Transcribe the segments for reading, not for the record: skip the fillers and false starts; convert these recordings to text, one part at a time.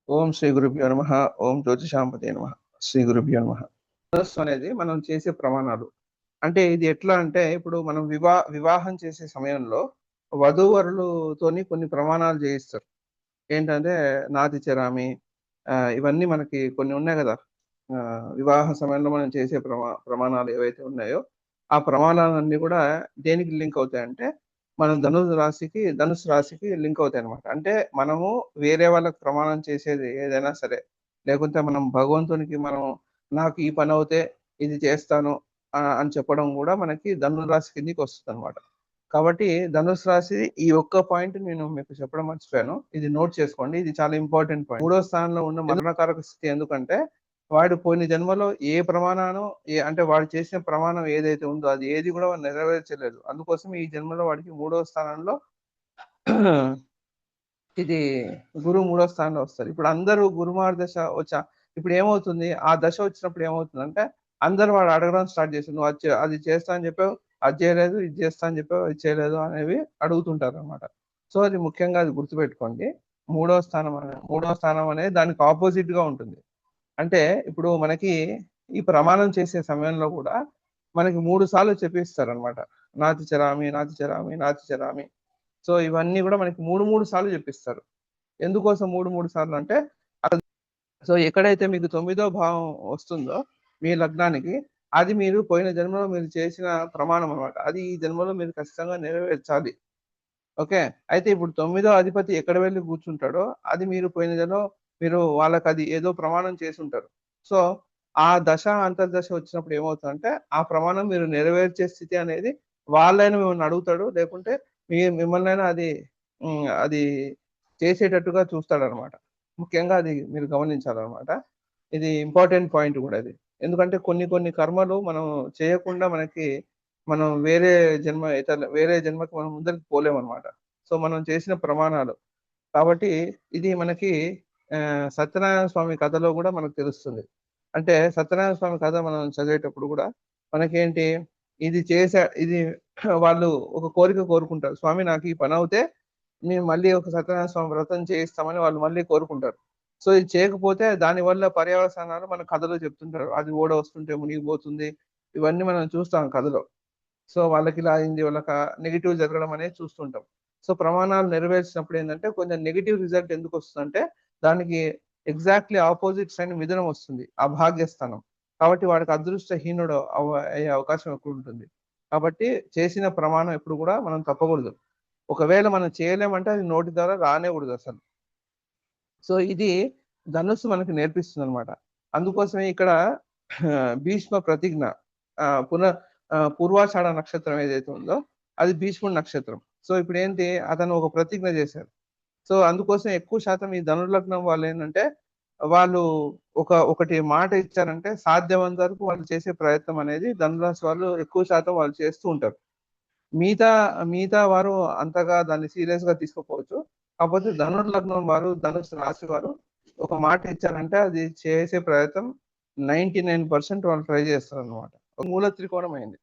ఓం శ్రీ గురుభ్యో నమః. ఓం జ్యోతిషాంపతే నమః. శ్రీ గురుభ్యో నమః. ధనస్సు అనేది మనం చేసే ప్రమాణాలు. అంటే ఇది ఎట్లా అంటే ఇప్పుడు మనం వివాహం చేసే సమయంలో వధూవరులతోని కొన్ని ప్రమాణాలు చేయిస్తారు. ఏంటంటే నాతి చరామి, ఇవన్నీ మనకి కొన్ని ఉన్నాయి గదా! వివాహ సమయంలో మనం చేసే ప్రమాణాలు ఏవైతే ఉన్నాయో, ఆ ప్రమాణాలన్నీ కూడా దేనికి లింక్ అవుతాయంటే, మనం ధనుసు రాశికి లింక్ అవుతాయన్నమాట. అంటే మనము వేరే వాళ్ళకి ప్రమాణం చేసేది ఏదైనా సరే, లేకుంటే మనం భగవంతునికి నాకు ఈ పనవుతే ఇది చేస్తాను అని చెప్పడం గూడా మనకి ధనుసు రాశి కిందకి వస్తదన్నమాట. కాబట్టి ధనుసు రాశి ఈ ఒక్క పాయింట్ నేను మీకు చెప్పడం మర్చిపోయాను. ఇది నోట్ చేసుకోండి. ఇది చాలా ఇంపార్టెంట్ పాయింట్. మూడో స్థానంలో ఉన్న మరణకారక స్థితి ఎందుకంటే, వాడు పోయిన జన్మలో ఏ ప్రమాణానో అంటే వాడు చేసిన ప్రమాణం ఏదైతే ఉందో అది ఏది కూడా వాడు నెరవేర్చలేదు. అందుకోసం ఈ జన్మలో వాడికి మూడో స్థానంలో ఇది గురువు మూడో స్థానంలో వస్తారు. ఇప్పుడు అందరూ గురుమార్ దశ ఇప్పుడు ఏమవుతుంది? ఆ దశ వచ్చినప్పుడు ఏమవుతుందంటే, అందరూ వాడు అడగడం స్టార్ట్ చేసారు. నువ్వు అది చేస్తా అని చెప్పావు, అది చేయలేదు, ఇది చేస్తా అని చెప్పావు, అది చేయలేదు అనేవి అడుగుతుంటారనమాట. సో, అది ముఖ్యంగా అది గుర్తుపెట్టుకోండి. మూడో స్థానం అనేది దానికి ఆపోజిట్ గా ఉంటుంది. అంటే ఇప్పుడు మనకి ఈ ప్రమాణం చేసే సమయంలో కూడా మనకి 3 సార్లు చెప్పిస్తారనమాట. నాతి చరామి, నాతి చరామి, నాతి చరామి. సో, ఇవన్నీ కూడా మనకి 3 సార్లు చెప్పిస్తారు. ఎందుకోసం 3 సార్లు అంటే, సో ఎక్కడైతే మీకు 9వ భావం వస్తుందో మీ లగ్నానికి, అది మీరు పోయిన జన్మలో మీరు చేసిన ప్రమాణం అనమాట. అది ఈ జన్మలో మీరు ఖచ్చితంగా నెరవేర్చాలి. ఓకే. అయితే ఇప్పుడు 9వ అధిపతి ఎక్కడ వెళ్లి కూర్చుంటాడో, అది మీరు పోయిన జన్మలో వాళ్ళకది ఏదో ప్రమాణం చేసుంటారు. సో, ఆ దశ, అంతర్దశ వచ్చినప్పుడు ఏమవుతుందంటే, ఆ ప్రమాణం మీరు నెరవేర్చే స్థితి అనేది వాళ్ళైనా మిమ్మల్ని అడుగుతాడు. లేకుంటే మిమ్మల్నైనా అది చేసేటట్టుగా చూస్తాడనమాట. ముఖ్యంగా అది మీరు గమనించాలనమాట. ఇది ఇంపార్టెంట్ పాయింట్ గూడా ఇది. ఎందుకంటే కొన్ని కర్మలు మనం చేయకుండా మనం వేరే జన్మకి మనం ముందరికి పోలేమనమాట. సో, మనం చేసిన ప్రమాణాలు. కాబట్టి ఇది మనకి సత్యనారాయణ స్వామి కథలో గూడా మనకు తెలుస్తుంది. అంటే సత్యనారాయణ స్వామి కథ మనం చదివేటప్పుడు గూడా మనకేంటి, ఇది వాళ్ళు ఒక కోరిక కోరుకుంటారు. స్వామి నాకు ఈ పనవుతే మేము మళ్ళీ ఒక సత్యనారాయణ స్వామి వ్రతం చేయిస్తామని వాళ్ళు మళ్ళీ కోరుకుంటారు. సో, ఇది చేయకపోతే దానివల్ల పర్యవసానాలు మన కథలో చెప్తుంటారు. అది ఓడ వస్తుంటే మునిగిపోతుంది. ఇవన్నీ మనం చూస్తాం కథలో. సో, వాళ్ళకిలా అయింది. నెగెటివ్ జరగడం అనేది చూస్తుంటాం. సో, ప్రమాణాలు నెరవేర్చినప్పుడు ఏందంటే, కొంచెం నెగెటివ్ రిజల్ట్ ఎందుకొస్తుందంటే, దానికి ఎగ్జాక్ట్‌లీ ఆపోజిట్ సైన్ మిథునం వస్తుంది. ఆ భాగ్యస్థానం. కాబట్టి వాడికి అదృష్టహీనుడు అయ్యే అవకాశం ఎక్కువుంటుంది. కాబట్టి చేసిన ప్రమాణం ఎప్పుడు కూడా మనం తప్పకూడదు. ఒకవేళ మనం చేయలేమంటే అది నోటి ద్వారా రానేకూడదసలు. సో, ఇది ధనుస్సు మనకు నేర్పిస్తుందనమాట. అందుకోసమే ఇక్కడ భీష్మ ప్రతిజ్ఞ ఆహ్, పున పూర్వాషాఢ నక్షత్రం ఏదైతే ఉందో, అది భీష్ముడి నక్షత్రం. సో, ఇప్పుడేంటి అతను ఒక ప్రతిజ్ఞ చేశారు. సో, అందుకోసం ఎక్కువ శాతం ఈ ధనుర్లగ్నం వాళ్ళేంటంటే, వాళ్ళు ఒకటి మాట ఇచ్చారంటే సాధ్యమైనంత వరకు వాళ్ళు చేసే ప్రయత్నం అనేది ధనురాశి వాళ్ళు ఎక్కువ శాతం వాళ్ళు చేస్తూ ఉంటారు. మిగతా మిగతా వారు అంతగా దాన్ని సీరియస్‌గా తీసుకోకపోవచ్చు. కాకపోతే ధనుసు రాశి వారు ఒక మాట ఇచ్చారంటే అది చేసే ప్రయత్నం 99% వాళ్ళు ట్రై చేస్తారనమాట. మూల త్రికోణం అయింది.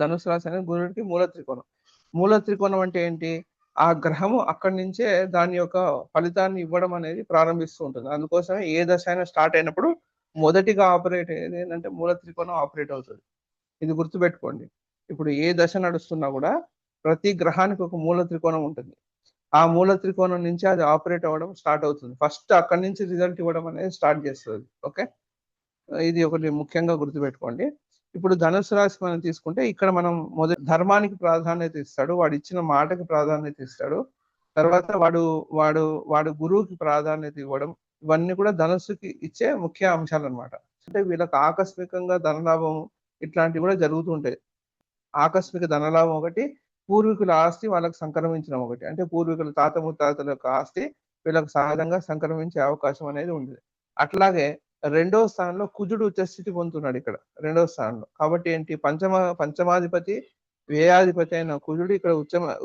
ధనుసు రాశి అనేది గురుడికి మూల త్రికోణం. మూల త్రికోణం అంటే ఏంటి? ఆ గ్రహము అక్కడి నుంచే దాని యొక్క ఫలితాన్ని ఇవ్వడం అనేది ప్రారంభిస్తూ ఉంటుంది. అందుకోసమే ఏ దశ అయినా స్టార్ట్ అయినప్పుడు మొదటిగా ఆపరేట్ అయ్యేది ఏంటంటే మూల త్రికోణం ఆపరేట్ అవుతది. ఇది గుర్తుపెట్టుకోండి. ఇప్పుడు ఏ దశ నడుస్తున్నా కూడా ప్రతి గ్రహానికి ఒక మూల త్రికోణం ఉంటుంది. ఆ మూల త్రికోణం నుంచి అది ఆపరేట్ అవ్వడం స్టార్ట్ అవుతుంది. ఫస్ట్ అక్కడి నుంచి రిజల్ట్ ఇవ్వడం అనేది స్టార్ట్ చేస్తది. ఓకే. ఇది ఒకటి ముఖ్యంగా గుర్తుపెట్టుకోండి. ఇప్పుడు ధనుసు రాశి మనం తీసుకుంటే ఇక్కడ మనం ధర్మానికి ప్రాధాన్యత ఇస్తాడు. వాడు ఇచ్చిన మాటకి ప్రాధాన్యత ఇస్తాడు. తర్వాత వాడు వాడు వాడు గురువుకి ప్రాధాన్యత ఇవ్వడం, ఇవన్నీ కూడా ధనుస్సుకి ఇచ్చే ముఖ్య అంశాలన్నమాట. అంటే వీళ్ళకి ఆకస్మికంగా ధనలాభం ఇట్లాంటివి కూడా జరుగుతూ ఉంటాయి. ఆకస్మిక ధనలాభం ఒకటి, పూర్వీకుల ఆస్తి వాళ్ళకి సంక్రమించడం ఒకటి. అంటే పూర్వీకుల తాత ముత్తాతల యొక్క ఆస్తి వీళ్ళకి సహజంగా సంక్రమించే అవకాశం అనేది ఉంది. అట్లాగే రెండవ స్థానంలో కుజుడు ఉచ్చస్థితి పొందుతున్నాడు ఇక్కడ రెండవ స్థానంలో. కాబట్టి ఏంటి, పంచమాధిపతి వ్యయాధిపతి అయిన కుజుడు ఇక్కడ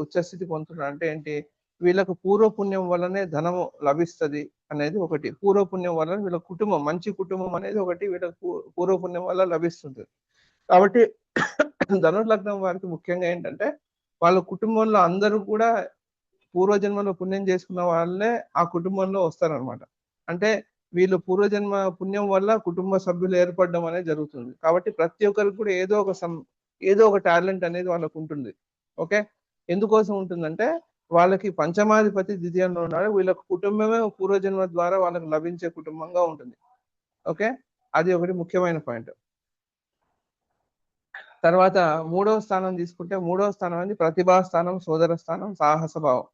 ఉచ్చస్థితి పొందుతున్నాడు. అంటే ఏంటి, వీళ్ళకు పూర్వపుణ్యం వల్లనే ధనము లభిస్తది అనేది ఒకటి. పూర్వపుణ్యం వల్ల వీళ్ళ కుటుంబం మంచి కుటుంబం అనేది ఒకటి వీళ్ళకు పూర్వపుణ్యం వల్ల లభిస్తుంటది. కాబట్టి ధనుర్లగ్నం వారికి ముఖ్యంగా ఏంటంటే, వాళ్ళ కుటుంబంలో అందరూ కూడా పూర్వజన్మలో పుణ్యం చేసుకున్న వాళ్ళే ఆ కుటుంబంలో వస్తారనమాట. అంటే వీళ్ళు పూర్వజన్మ పుణ్యం వల్ల కుటుంబ సభ్యులు ఏర్పడడం అనేది జరుగుతుంది. కాబట్టి ప్రతి ఒక్కరికి కూడా ఏదో ఒక టాలెంట్ అనేది వాళ్ళకు ఉంటుంది. ఓకే. ఎందుకోసం ఉంటుందంటే వాళ్ళకి పంచమాధిపతి ద్వితీయంలో ఉన్నాడు. వీళ్ళకి కుటుంబమే పూర్వజన్మ ద్వారా వాళ్ళకి లభించే కుటుంబంగా ఉంటుంది. ఓకే. అది ఒకటి ముఖ్యమైన పాయింట్. తర్వాత మూడవ స్థానం తీసుకుంటే మూడవ స్థానం అనేది ప్రతిభా స్థానం, సోదర స్థానం, సాహస భావం.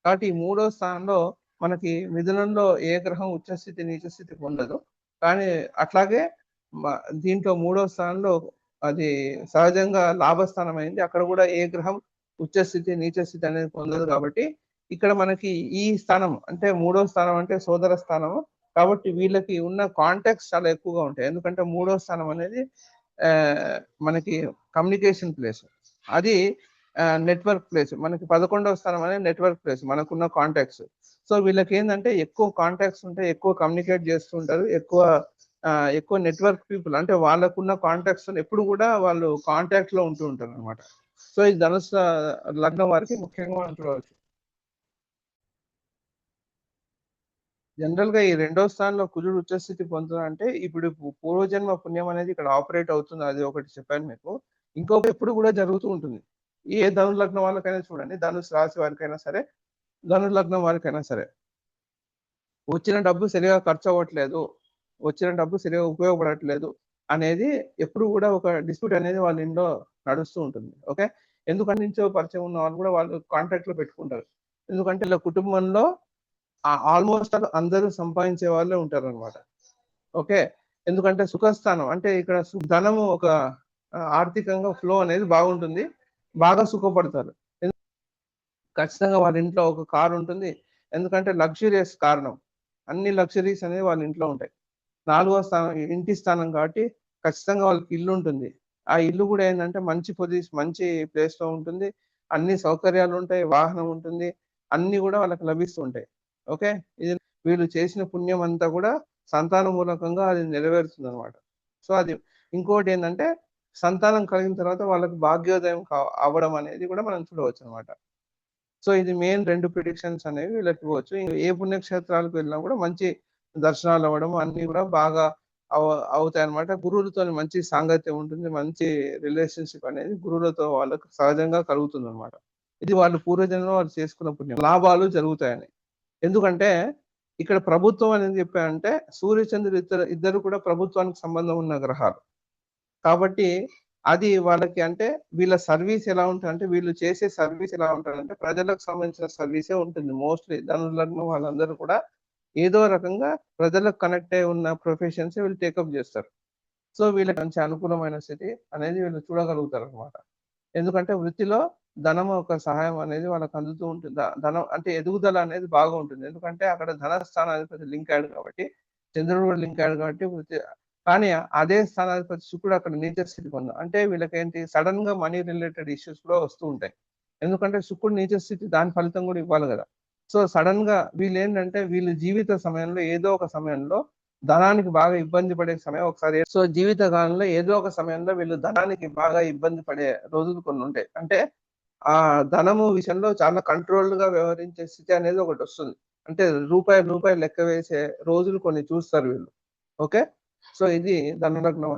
కాబట్టి ఈ మూడవ స్థానంలో మనకి మిథునంలో ఏ గ్రహం ఉచ్చస్థితి నీచస్థితి పొందదు. కానీ అట్లాగే దీంట్లో మూడవ స్థానంలో అది సహజంగా లాభస్థానం అయింది. అక్కడ కూడా ఏ గ్రహం ఉచ్చస్థితి నీచస్థితి అనేది పొందదు. కాబట్టి ఇక్కడ మనకి ఈ స్థానం అంటే మూడవ స్థానం అంటే సోదర స్థానము. కాబట్టి వీళ్ళకి ఉన్న కాంటాక్ట్స్ చాలా ఎక్కువగా ఉంటాయి. ఎందుకంటే మూడవ స్థానం అనేది మనకి కమ్యూనికేషన్ ప్లేస్, అది నెట్వర్క్ ప్లేస్. మనకి 11వ స్థానం అనేది నెట్వర్క్ ప్లేస్, మనకున్న కాంటాక్ట్స్. సో వీళ్ళకి ఏంటంటే ఎక్కువ కాంటాక్ట్స్ ఉంటాయి, ఎక్కువ కమ్యూనికేట్ చేస్తుంటారు, ఎక్కువ నెట్వర్క్ పీపుల్ అంటే వాళ్ళకున్న కాంటాక్ట్స్ ఎప్పుడు కూడా వాళ్ళు కాంటాక్ట్ లో ఉంటూ ఉంటారు అనమాట. సో ఇది ధనుసు లగ్నం వారికి ముఖ్యంగా మనం చూడవచ్చు. జనరల్ గా ఈ రెండో స్థానంలో కుజుడు ఉచ్చస్థితి పొందుతుందంటే ఇప్పుడు పూర్వజన్మ పుణ్యం అనేది ఇక్కడ ఆపరేట్ అవుతుంది. అది ఒకటి చెప్పాను మీకు. ఇంకొకటి ఎప్పుడు కూడా జరుగుతూ ఉంటుంది. ఏ ధను లగ్నం వాళ్ళకైనా చూడండి, ధనుసు రాశి వారికైనా సరే, ధను లగ్నం వారికైనా సరే, వచ్చిన డబ్బు సరిగా ఖర్చు అవ్వట్లేదు, వచ్చిన డబ్బు సరిగా ఉపయోగపడట్లేదు అనేది ఎప్పుడు కూడా ఒక డిస్ప్యూట్ అనేది వాళ్ళ ఇంట్లో నడుస్తూ ఉంటుంది. ఓకే. ఎందుకంటే నుంచో పరిచయం ఉన్న వాళ్ళు కూడా వాళ్ళు కాంటాక్ట్ లో పెట్టుకుంటారు. ఎందుకంటే ఇలా కుటుంబంలో ఆల్మోస్ట్ అందరూ సంపాదించే వాళ్ళే ఉంటారు అనమాట. ఓకే. ఎందుకంటే సుఖస్థానం అంటే ఇక్కడ ధనము ఒక ఆర్థికంగా ఫ్లో అనేది బాగుంటుంది, బాగా సుఖపడతారు. ఖచ్చితంగా వాళ్ళ ఇంట్లో ఒక కారు ఉంటుంది. ఎందుకంటే లగ్జరియస్ కారణం, అన్ని లగ్జరీస్ అనేవి వాళ్ళ ఇంట్లో ఉంటాయి. 4వ స్థానం ఇంటి స్థానం కాబట్టి ఖచ్చితంగా వాళ్ళకి ఇల్లు ఉంటుంది. ఆ ఇల్లు కూడా ఏంటంటే మంచి ప్లేస్ లో ఉంటుంది, అన్ని సౌకర్యాలు ఉంటాయి, వాహనం ఉంటుంది, అన్ని కూడా వాళ్ళకి లభిస్తూ ఉంటాయి. ఓకే. ఇది వీళ్ళు చేసిన పుణ్యం అంతా కూడా సంతాన మూలకంగా అది నెరవేరుతుంది అనమాట. సో అది ఇంకోటి ఏంటంటే సంతానం కలిగిన తర్వాత వాళ్ళకి భాగ్యోదయం అవ్వడం అనేది కూడా మనం చూడవచ్చు అనమాట. సో ఇది మెయిన్ 2 ప్రిడిక్షన్స్ అనేవి వీళ్ళకి ఇవ్వచ్చు. ఏ పుణ్యక్షేత్రాలకు వెళ్ళినా కూడా మంచి దర్శనాలు అవ్వడం అన్ని కూడా బాగా అవుతాయి అనమాట. గురువులతో మంచి సాంగత్యం ఉంటుంది, మంచి రిలేషన్షిప్ అనేది గురువులతో వాళ్ళకు సహజంగా కలుగుతుంది అనమాట. ఇది వాళ్ళు పూర్వజన్మలో వాళ్ళు చేసుకున్న పుణ్యం, లాభాలు జరుగుతాయని. ఎందుకంటే ఇక్కడ ప్రభుత్వం అనేది చెప్పారంటే సూర్యచంద్రుడు ఇద్దరు కూడా ప్రభుత్వానికి సంబంధం ఉన్న గ్రహాలు. కాబట్టి అది వాళ్ళకి అంటే వీళ్ళ సర్వీస్ ఎలా ఉంటుందంటే వీళ్ళు చేసే సర్వీస్ ఎలా ఉంటుందంటే ప్రజలకు సంబంధించిన సర్వీసే ఉంటుంది. మోస్ట్లీ ధనులగ్నం వాళ్ళందరూ కూడా ఏదో రకంగా ప్రజలకు కనెక్ట్ అయి ఉన్న ప్రొఫెషన్స్ వీళ్ళు టేకప్ చేస్తారు. సో వీళ్ళకి మంచి అనుకూలమైన స్థితి అనేది వీళ్ళు చూడగలుగుతారు అనమాట. ఎందుకంటే వృత్తిలో ధనం ఒక సహాయం అనేది వాళ్ళకి అందుతూ ఉంటుంది. ధనం అంటే ఎదుగుదల అనేది బాగా ఉంటుంది. ఎందుకంటే అక్కడ ధనస్థానాధిపతి లింక్ అయ్యాడు కాబట్టి, చంద్రుడు కూడా లింక్ అయ్యాడు కాబట్టి వృత్తి. కానీ అదే స్థానాధిపతి శుక్రుడు అక్కడ నీచ స్థితి పొందాడు అంటే వీళ్ళకి ఏంటి సడన్ గా మనీ రిలేటెడ్ ఇష్యూస్ కూడా వస్తూ ఉంటాయి. ఎందుకంటే శుక్రుడు నీచ స్థితి దాని ఫలితం కూడా ఇవ్వాలి కదా. సో సడన్ గా వీళ్ళు ఏంటంటే వీళ్ళు జీవిత సమయంలో ఏదో ఒక సమయంలో ధనానికి బాగా ఇబ్బంది పడే సమయం ఒకసారి. సో జీవిత కాలంలో ఏదో ఒక సమయంలో వీళ్ళు ధనానికి బాగా ఇబ్బంది పడే రోజులు కొన్ని ఉంటాయి. అంటే ఆ ధనము విషయంలో చాలా కంట్రోల్డ్ గా వ్యవహరించే స్థితి అనేది ఒకటి వస్తుంది. అంటే రూపాయి లెక్క వేసే రోజులు కొన్ని చూస్తారు వీళ్ళు. ఓకే. సో ఇది ధనులగ్నం.